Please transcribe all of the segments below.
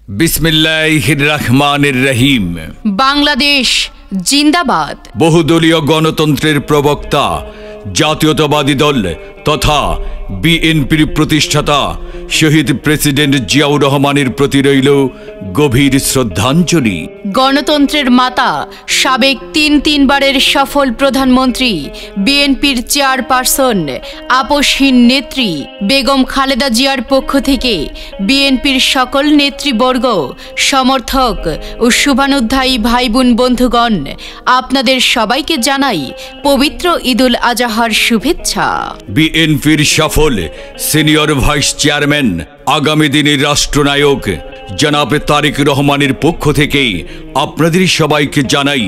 বিসমিল্লাহির রহমানির রহিম। বাংলাদেশ জিন্দাবাদ। বহুদলীয় গণতন্ত্রের প্রবক্তা, জাতীয়তাবাদী দল তথা বিএনপির প্রতিষ্ঠাতা শহীদ প্রেসিডেন্ট জিয়াউর রহমানের প্রতি রইল গভীর শ্রদ্ধাঞ্জলি। গণতন্ত্রের মাতা, সাবেক তিনবারের সফল প্রধানমন্ত্রী, বিএনপির চেয়ারপারসন, আপসহীন নেত্রী বেগম খালেদা জিয়ার পক্ষ থেকে বিএনপির সকল নেতৃবর্গ, সমর্থক ও শুভানুধ্যায়ী ভাই বোন বন্ধুগণ, আপনাদের সবাইকে জানাই পবিত্র ঈদুল আজহার শুভেচ্ছা। বিএনপির সফল সিনিয়র ভাইস চেয়ারম্যান, আগামী দিনের রাষ্ট্রনায়ক জনাব তারেক রহমানের পক্ষ থেকে আপনাদের সবাইকে জানাই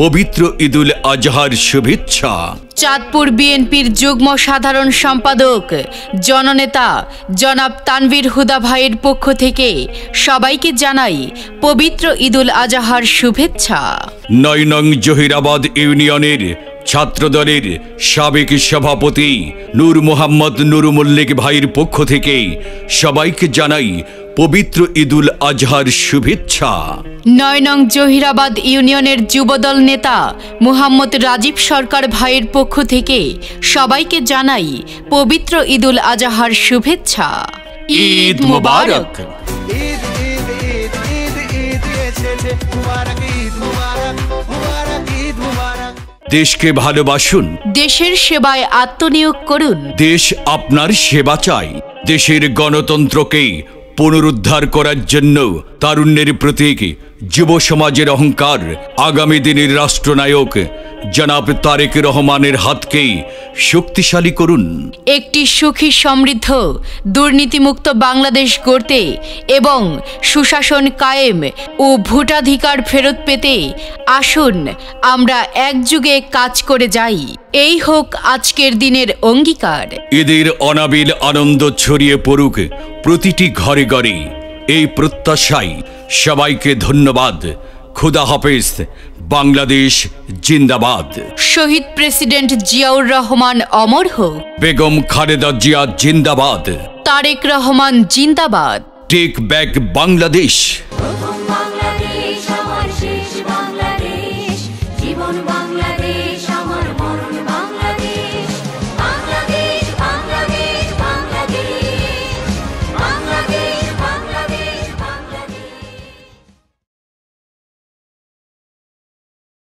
পবিত্র ঈদুল আজহার শুভেচ্ছা। চাঁদপুর বিএনপির যুগ্ম সাধারণ সম্পাদক জননেতা জনাব তানভীর হুদা ভাইয়ের পক্ষ থেকে সবাইকে জানাই পবিত্র ঈদুল আজহার শুভেচ্ছা। ৯ নং জহিরাবাদ ইউনিয়নের ছাত্রদলের সাবেক সভাপতি নূর মোহাম্মদ নুর মল্লিক ভাইয়ের পক্ষ থেকে সবাইকে জানাই পবিত্র ঈদুল আজহার শুভেচ্ছা। ৯ নং জহিরাবাদ ইউনিয়নের যুবদল নেতা মুহাম্মদ রাজীব সরকার ভাইয়ের পক্ষ থেকে সবাইকে জানাই পবিত্র ঈদুল আজহার শুভেচ্ছা। ঈদ মুবারক। দেশকে ভালোবাসুন, দেশের সেবায় আত্মনিয়োগ করুন। দেশ আপনার সেবা চাই। দেশের গণতন্ত্রকে পুনরুদ্ধার করার জন্য তারুণ্যের প্রতীক, যুব সমাজের অহংকার, আগামী দিনের রাষ্ট্রনায়ক জনাব তারেক রহমানের হাতকে শক্তিশালী করুন। একটি সুখী, সমৃদ্ধ, দুর্নীতিমুক্ত বাংলাদেশ গড়তে এবং সুশাসন কায়েম ও ভোটাধিকার ফেরত পেতে আসুন আমরা একযুগে কাজ করে যাই। এই হোক আজকের দিনের অঙ্গীকার। ঈদের অনাবিল আনন্দ ছড়িয়ে পড়ুক প্রতিটি ঘরে ঘরে, এই প্রত্যাশায় সবাইকে ধন্যবাদ। খুদা হাফেজ। বাংলাদেশ জিন্দাবাদ। শহীদ প্রেসিডেন্ট জিয়াউর রহমান অমর হোক। বেগম খালেদা জিয়া জিন্দাবাদ। তারেক রহমান জিন্দাবাদ। Take back Bangladesh.